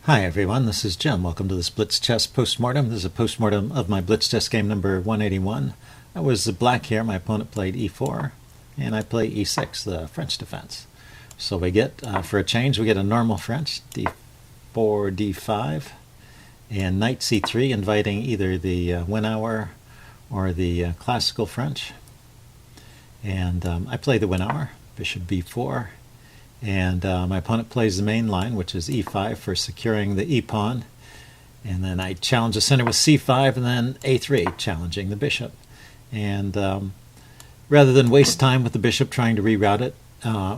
Hi everyone, this is Jim. Welcome to this Blitz chess postmortem. This is a postmortem of my Blitz chess game number 181. I was black here. My opponent played e4, and I play e6, the French defense. So we get, for a change, we get a normal French, d4, d5, and knight c3, inviting either the Winawer or the classical French. And I play the Winawer, bishop b4. And my opponent plays the main line, which is e5 for securing the e-pawn. And then I challenge the center with c5 and then a3, challenging the bishop. And rather than waste time with the bishop trying to reroute it,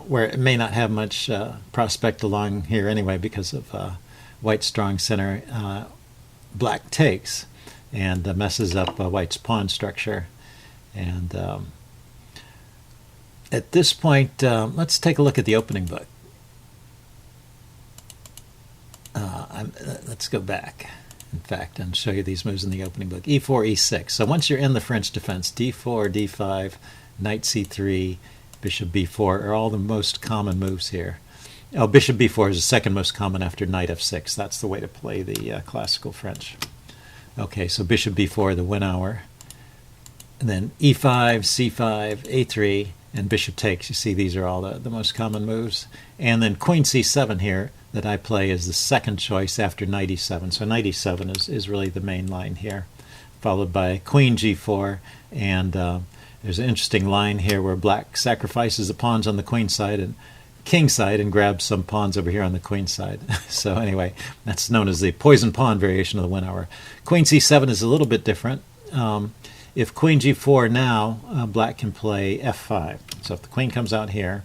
where it may not have much prospect along here anyway because of white's strong center, black takes and messes up white's pawn structure. And at this point, let's take a look at the opening book. Let's go back, in fact, and show you these moves in the opening book. e4, e6. So once you're in the French defense, d4, d5, knight c3, bishop b4 are all the most common moves here. Oh, bishop b4 is the second most common after knight f6. That's the way to play the classical French. Okay, so bishop b4, the Winawer. And then e5, c5, a3, and bishop takes. You see these are all the most common moves. And then queen c7 here that I play is the second choice after knight e7. So knight e7 is really the main line here, followed by queen g4. And there's an interesting line here where black sacrifices the pawns on the queen side and king side and grabs some pawns over here on the queen side. So anyway, that's known as the poison pawn variation of the Winawer. Queen c7 is a little bit different. If queen g4 now, black can play f5. So if the queen comes out here,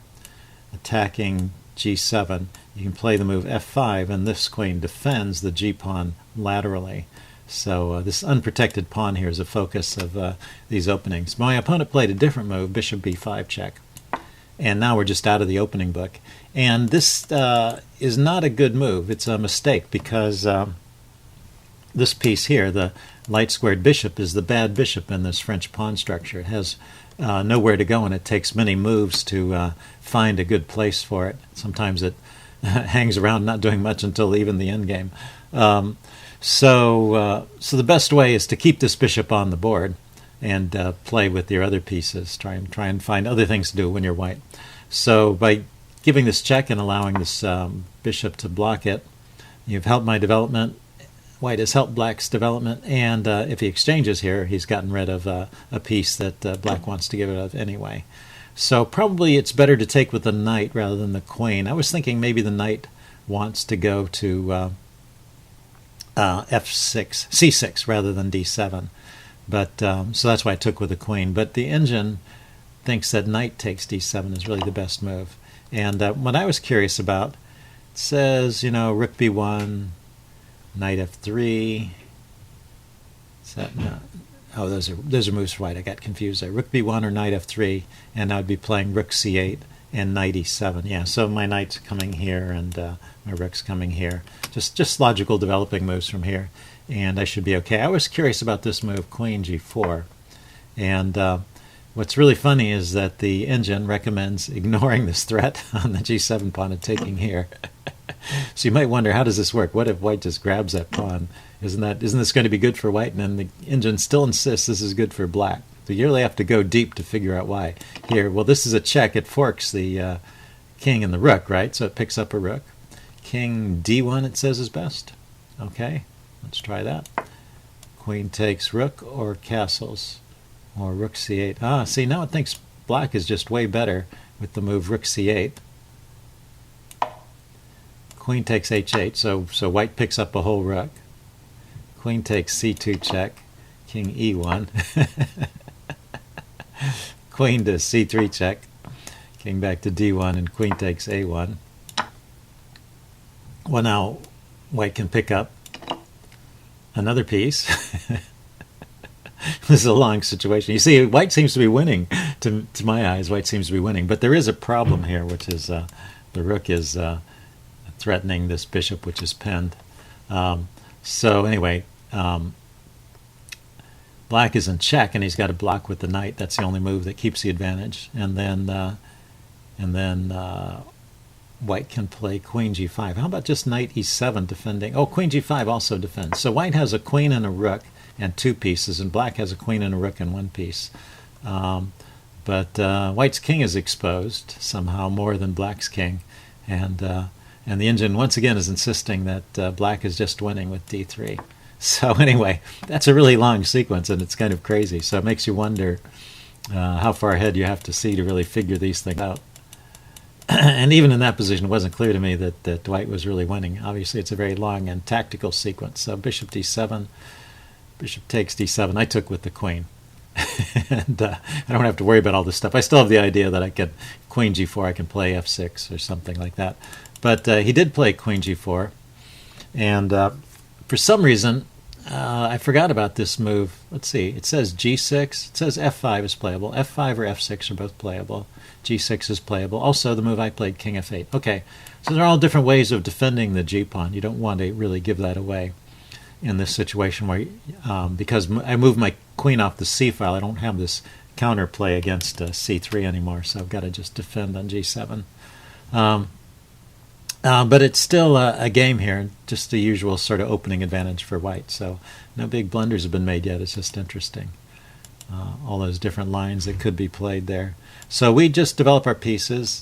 attacking g7, you can play the move f5, and this queen defends the g-pawn laterally. So this unprotected pawn here is a focus of these openings. My opponent played a different move, bishop b5 check. And now we're just out of the opening book. And this is not a good move. It's a mistake because this piece here, the light squared bishop, is the bad bishop in this French pawn structure. It has nowhere to go, and it takes many moves to find a good place for it. Sometimes it hangs around not doing much until even the endgame. So the best way is to keep this bishop on the board and play with your other pieces. Try and find other things to do when you're white. So by giving this check and allowing this bishop to block it, you've helped my development. White has helped black's development, and if he exchanges here, he's gotten rid of a piece that black wants to get rid of anyway. So probably it's better to take with the knight rather than the queen. I was thinking maybe the knight wants to go to f6, c6 rather than d7. But so that's why I took with the queen. But the engine thinks that knight takes d7 is really the best move. And what I was curious about, it says, rook b1, knight f3. Is that no? Oh, those are moves for white. I got confused there. Rook b1 or knight f3, and I'd be playing rook c8 and knight e7. Yeah, so my knight's coming here and my rook's coming here. Just logical developing moves from here, and I should be okay. I was curious about this move, queen g4, and what's really funny is that the engine recommends ignoring this threat on the g7 pawn and taking here. So you might wonder, how does this work? What if white just grabs that pawn? Isn't this going to be good for white? And then the engine still insists this is good for black. So you really have to go deep to figure out why. Here, well, this is a check. It forks the king and the rook, right? So it picks up a rook. King d1, it says, is best. Okay, let's try that. Queen takes rook or castles, or rook c8. Ah, see, now it thinks black is just way better with the move rook c8. Queen takes h8, so white picks up a whole rook. Queen takes c2 check, king e1. Queen to c3 check, king back to d1, and queen takes a1. Well, now white can pick up another piece. This is a long situation. You see, white seems to be winning. To my eyes, white seems to be winning. But there is a problem here, which is the rook is threatening this bishop, which is pinned. So anyway, black is in check, and he's got to block with the knight. That's the only move that keeps the advantage. And then white can play queen g5. How about just knight e7 defending? Oh, queen g5 also defends. So white has a queen and a rook and 2 pieces, and black has a queen and a rook and 1 piece. But white's king is exposed somehow more than black's king, and the engine once again is insisting that black is just winning with d3. So anyway, that's a really long sequence, and it's kind of crazy. So it makes you wonder how far ahead you have to see to really figure these things out. And even in that position, it wasn't clear to me that white was really winning. Obviously, it's a very long and tactical sequence. So bishop d7, bishop takes d7. I took with the queen. And I don't have to worry about all this stuff. I still have the idea that I could queen g4, I can play f6 or something like that. But he did play queen g4. And for some reason, I forgot about this move. Let's see. It says g6. It says f5 is playable. f5 or f6 are both playable. g6 is playable. Also, the move I played, king f8. Okay, so they're all different ways of defending the g-pawn. You don't want to really give that away in this situation where, because I moved my queen off the c file, I don't have this counterplay against c3 anymore, so I've got to just defend on g7. But it's still a game here, just the usual sort of opening advantage for white. So no big blunders have been made yet. It's just interesting. All those different lines that could be played there. So we just develop our pieces.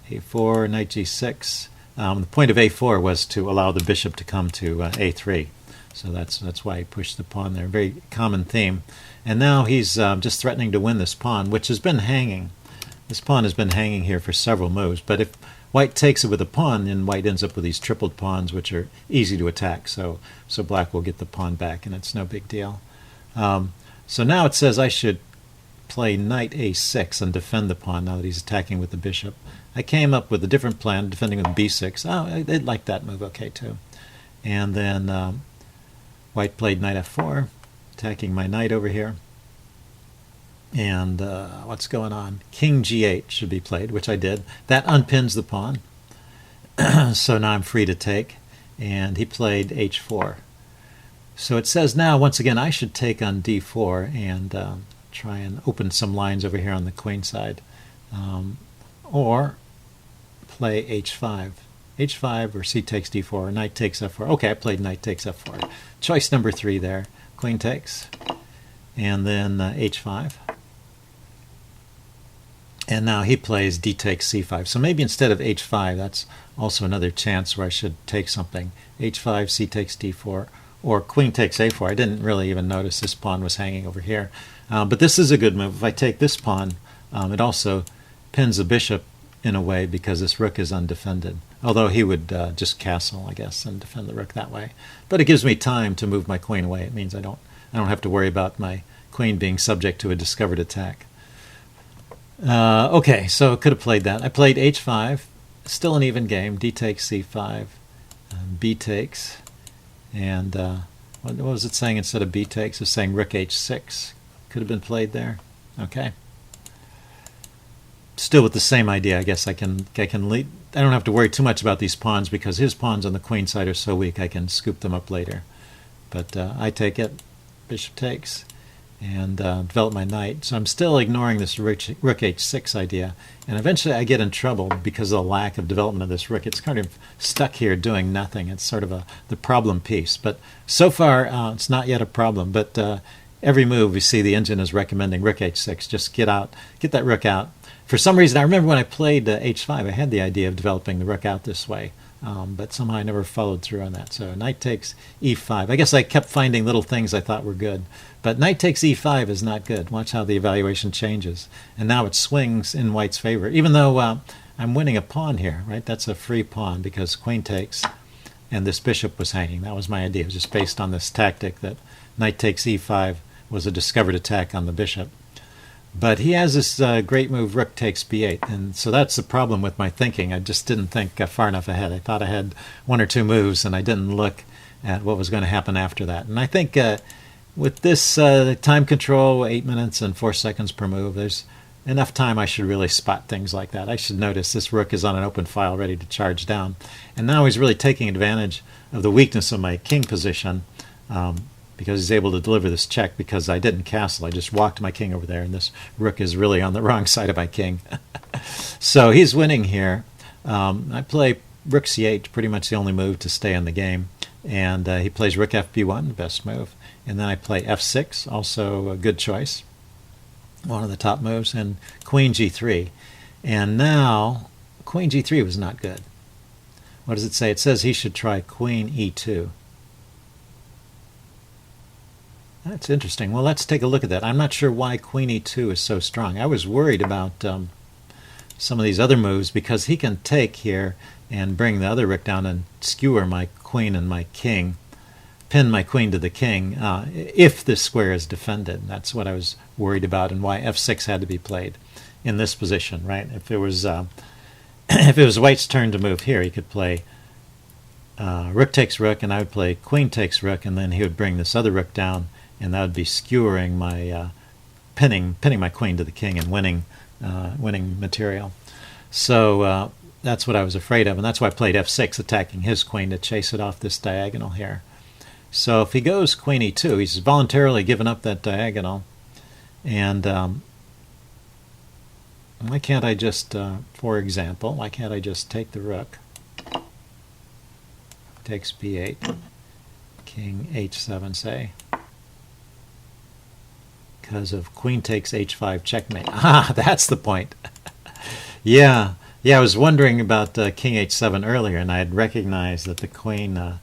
a4, knight g6. The point of a4 was to allow the bishop to come to a3. So that's why he pushed the pawn there. Very common theme. And now he's just threatening to win this pawn, which has been hanging. This pawn has been hanging here for several moves. But if white takes it with a pawn, then white ends up with these tripled pawns, which are easy to attack. So black will get the pawn back, and it's no big deal. So now it says I should play knight a6 and defend the pawn now that he's attacking with the bishop. I came up with a different plan, defending with b6. Oh, they'd like that move okay, too. And then white played knight f4, attacking my knight over here. And what's going on? King g8 should be played, which I did. That unpins the pawn. So now I'm free to take. And he played h4. So it says now, once again, I should take on d4 and try and open some lines over here on the queen side. Or play h5. h5 or c takes d4, or knight takes f4. Okay, I played knight takes f4. Choice number 3 there. Queen takes. And then h5. And now he plays d takes c5. So maybe instead of h5, that's also another chance where I should take something. h5, c takes d4, or queen takes a4. I didn't really even notice this pawn was hanging over here. But this is a good move. If I take this pawn, it also pins the bishop in a way because this rook is undefended. Although he would just castle, I guess, and defend the rook that way. But it gives me time to move my queen away. It means I don't have to worry about my queen being subject to a discovered attack. Okay, so could have played that. I played h5, still an even game. D takes c5, b takes, and what was it saying instead of b takes? It's saying rook h6. Could have been played there. Okay. Still with the same idea, I guess I can lead. I don't have to worry too much about these pawns because his pawns on the queen side are so weak I can scoop them up later. But I take it, bishop takes, and develop my knight. So I'm still ignoring this rook h6 idea, and eventually I get in trouble because of the lack of development of this rook. It's kind of stuck here doing nothing. It's sort of the problem piece. But so far it's not yet a problem. But every move we see the engine is recommending rook h6. Just get that rook out. For some reason, I remember when I played h5, I had the idea of developing the rook out this way, but somehow I never followed through on that. So knight takes e5. I guess I kept finding little things I thought were good, but knight takes e5 is not good. Watch how the evaluation changes. And now it swings in white's favor, even though I'm winning a pawn here, right? That's a free pawn because queen takes, and this bishop was hanging. That was my idea. It was just based on this tactic that knight takes e5 was a discovered attack on the bishop. But he has this great move, rook takes b8, and so that's the problem with my thinking. I just didn't think far enough ahead. I thought I had 1 or 2 moves, and I didn't look at what was going to happen after that. And I think with this time control, 8 minutes and 4 seconds per move, there's enough time I should really spot things like that. I should notice this rook is on an open file ready to charge down. And now he's really taking advantage of the weakness of my king position, because he's able to deliver this check because I didn't castle. I just walked my king over there, and this rook is really on the wrong side of my king. So he's winning here. I play rook c8, pretty much the only move to stay in the game. And he plays rook fb1, the best move. And then I play f6, also a good choice, one of the top moves, and queen g3. And now, queen g3 was not good. What does it say? It says he should try queen e2. That's interesting. Well, let's take a look at that. I'm not sure why queen e2 is so strong. I was worried about some of these other moves because he can take here and bring the other rook down and skewer my queen and my king, pin my queen to the king, if this square is defended. That's what I was worried about and why f6 had to be played in this position, right? If it was if it was white's turn to move here, he could play rook takes rook, and I would play queen takes rook, and then he would bring this other rook down, and that would be skewering my pinning my queen to the king and winning material. So that's what I was afraid of, and that's why I played f6, attacking his queen to chase it off this diagonal here. So if he goes queen e2, he's voluntarily given up that diagonal, and why can't I just, for example, why can't I just take the rook? Takes b8, king h7, say, because of queen takes h5 checkmate. Ah, that's the point. Yeah, I was wondering about king h7 earlier, and I had recognized that the queen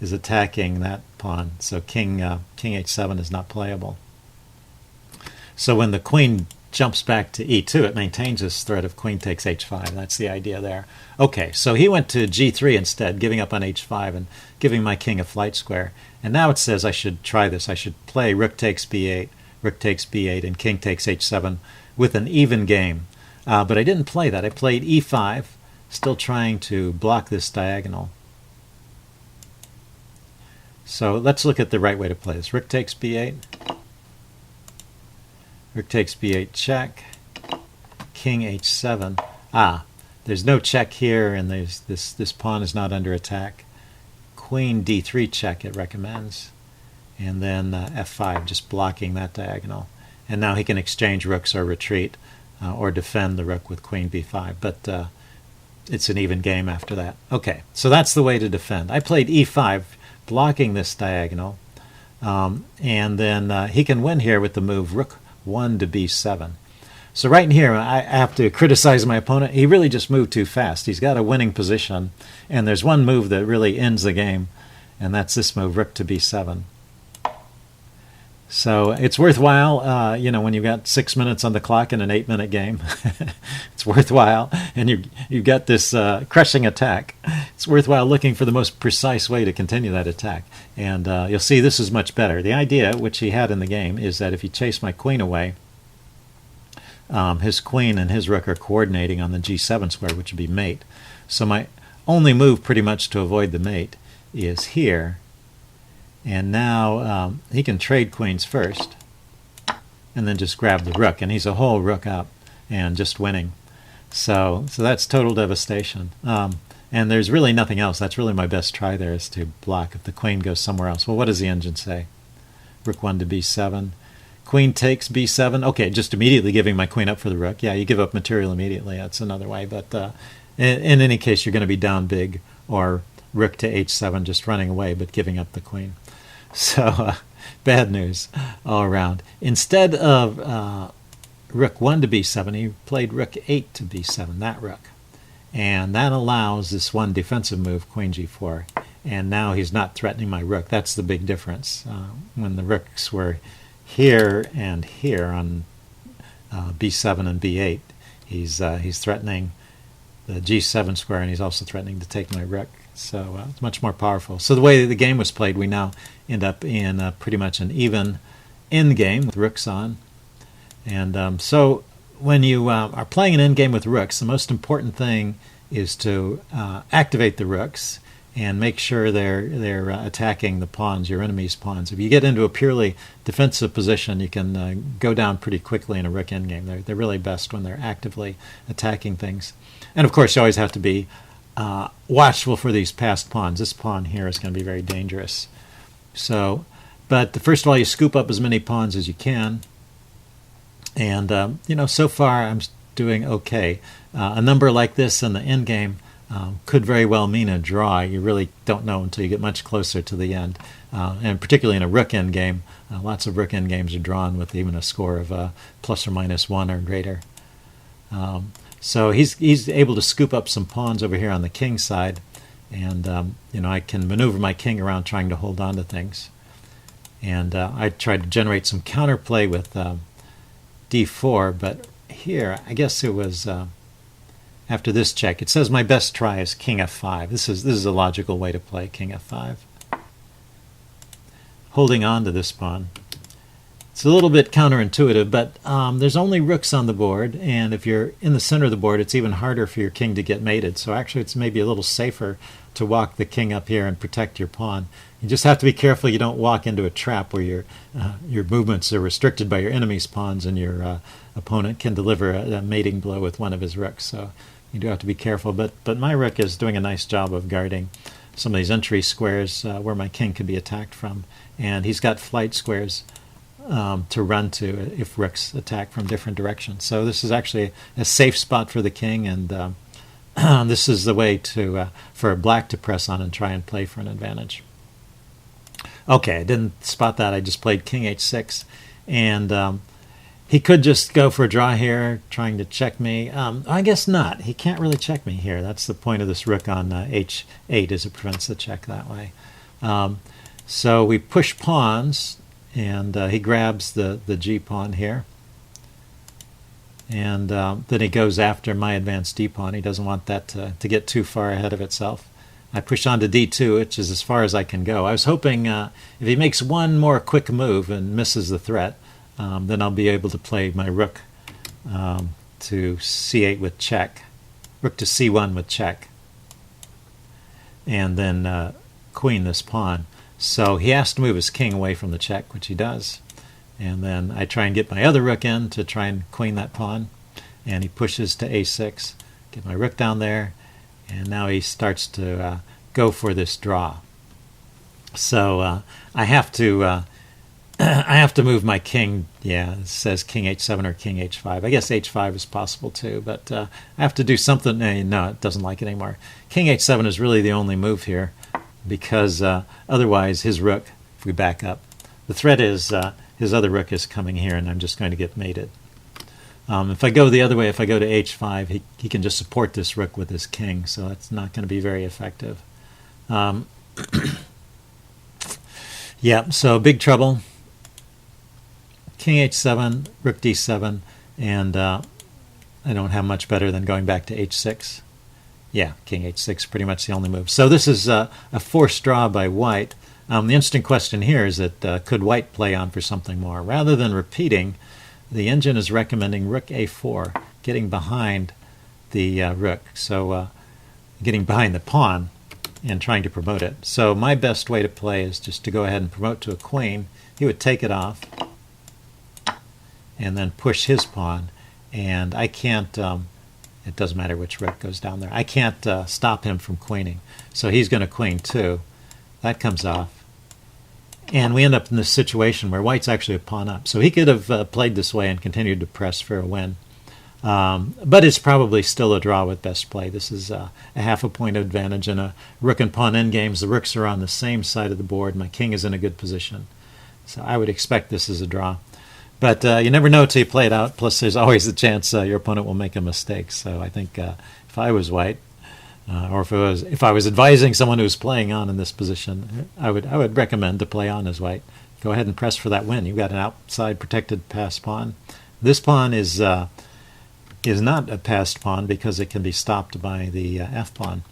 is attacking that pawn, so king h7 is not playable. So when the queen jumps back to e2, it maintains this threat of queen takes h5. That's the idea there. Okay, so he went to g3 instead, giving up on h5 and giving my king a flight square. And now it says I should try this. I should play rook takes b8, and king takes h7 with an even game. But I didn't play that. I played e5, still trying to block this diagonal. So let's look at the right way to play this. Rook takes b8. Rook takes b8 check, king h7. There's no check here, and this pawn is not under attack. Queen d3 check, it recommends. And then f5, just blocking that diagonal. And now he can exchange rooks or retreat or defend the rook with queen b5. But it's an even game after that. Okay, so that's the way to defend. I played e5, blocking this diagonal. And then he can win here with the move rook 1 to b7. So right in here, I have to criticize my opponent. He really just moved too fast. He's got a winning position, and there's one move that really ends the game, and that's this move, rook to b7. So it's worthwhile, when you've got 6 minutes on the clock in an 8-minute game. It's worthwhile, and you've got this crushing attack. It's worthwhile looking for the most precise way to continue that attack. And you'll see this is much better. The idea, which he had in the game, is that if you chase my queen away, his queen and his rook are coordinating on the g7 square, which would be mate. So my only move pretty much to avoid the mate is here. And now he can trade queens first and then just grab the rook, and he's a whole rook up and just winning. So that's total devastation. And there's really nothing else. That's really my best try there, is to block if the queen goes somewhere else. Well, what does the engine say? Rook 1 to b7. Queen takes b7. Okay, just immediately giving my queen up for the rook. Yeah, you give up material immediately. That's another way. But in any case, you're going to be down big, or rook to h7, just running away but giving up the queen. So bad news all around. Instead of rook 1 to b7, he played rook 8 to b7, that rook. And that allows this one defensive move, queen g4. And now he's not threatening my rook. That's the big difference. When the rooks were here and here on b7 and b8, he's threatening the g7 square, and he's also threatening to take my rook. So it's much more powerful. So the way the game was played, we now end up in pretty much an even endgame with rooks on. And so when you are playing an endgame with rooks, the most important thing is to activate the rooks and make sure they're attacking the pawns, your enemy's pawns. If you get into a purely defensive position, you can go down pretty quickly in a rook endgame. They're really best when they're actively attacking things. And of course, you always have to be watchful for these passed pawns. This pawn here is going to be very dangerous. So, but first of all, you scoop up as many pawns as you can. And so far I'm doing okay. A number like this in the end game could very well mean a draw. You really don't know until you get much closer to the end. And particularly in a rook end game, lots of rook end games are drawn with even a score of plus or minus 1 or greater. So he's able to scoop up some pawns over here on the king side, and I can maneuver my king around trying to hold on to things. And I tried to generate some counterplay with d4, but here I guess it was after this check. It says my best try is king f5. This is a logical way to play king f5. Holding on to this pawn. It's a little bit counterintuitive, but there's only rooks on the board, and if you're in the center of the board, it's even harder for your king to get mated. So actually it's maybe a little safer to walk the king up here and protect your pawn. You just have to be careful you don't walk into a trap where your movements are restricted by your enemy's pawns, and your opponent can deliver a mating blow with one of his rooks. So you do have to be careful. But my rook is doing a nice job of guarding some of these entry squares where my king could be attacked from, and he's got flight squares to run to if rooks attack from different directions. So this is actually a safe spot for the king, and this is the way for black to press on and try and play for an advantage. Okay, I didn't spot that. I just played king h6, and he could just go for a draw here, trying to check me. I guess not. He can't really check me here. That's the point of this rook on h8, is it prevents the check that way. So we push pawns, and he grabs the g pawn here, and then he goes after my advanced d pawn. He doesn't want that to get too far ahead of itself. I push on to d2, which is as far as I can go. I was hoping if he makes one more quick move and misses the threat, then I'll be able to play my rook to c8 with check, rook to c1 with check, and then queen this pawn. So he has to move his king away from the check, which he does. And then I try and get my other rook in to try and queen that pawn. And he pushes to a6, get my rook down there, and now he starts to go for this draw. So I have to move my king. Yeah, it says king h7 or king h5. I guess h5 is possible too, but I have to do something. No, it doesn't like it anymore. King h7 is really the only move here, because otherwise his rook, if we back up, the threat is his other rook is coming here, and I'm just going to get mated. If I go the other way, if I go to h5, he can just support this rook with his king, so that's not going to be very effective. Yeah, so big trouble. King h7, rook d7, and I don't have much better than going back to h6. Yeah, king h6, pretty much the only move. So this is a forced draw by white. The interesting question here is that could white play on for something more? Rather than repeating, the engine is recommending rook a4, getting behind the rook. So getting behind the pawn and trying to promote it. So my best way to play is just to go ahead and promote to a queen. He would take it off and then push his pawn. And I can't... it doesn't matter which rook goes down there. I can't stop him from queening. So he's going to queen too. That comes off. And we end up in this situation where white's actually a pawn up. So he could have played this way and continued to press for a win. But it's probably still a draw with best play. This is a half a point advantage in a rook and pawn endgames. The rooks are on the same side of the board. My king is in a good position. So I would expect this is a draw. But you never know till you play it out. Plus, there's always the chance your opponent will make a mistake. So I think if I was white, or if I was advising someone who's playing on in this position, I would recommend to play on as white. Go ahead and press for that win. You've got an outside protected passed pawn. This pawn is not a passed pawn because it can be stopped by the f pawn.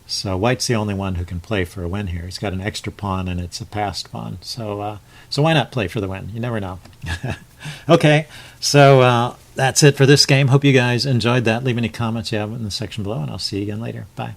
So white's the only one who can play for a win here. He's got an extra pawn and it's a passed pawn. So why not play for the win? You never know. Okay, so that's it for this game. Hope you guys enjoyed that. Leave any comments you have in the section below, and I'll see you again later. Bye.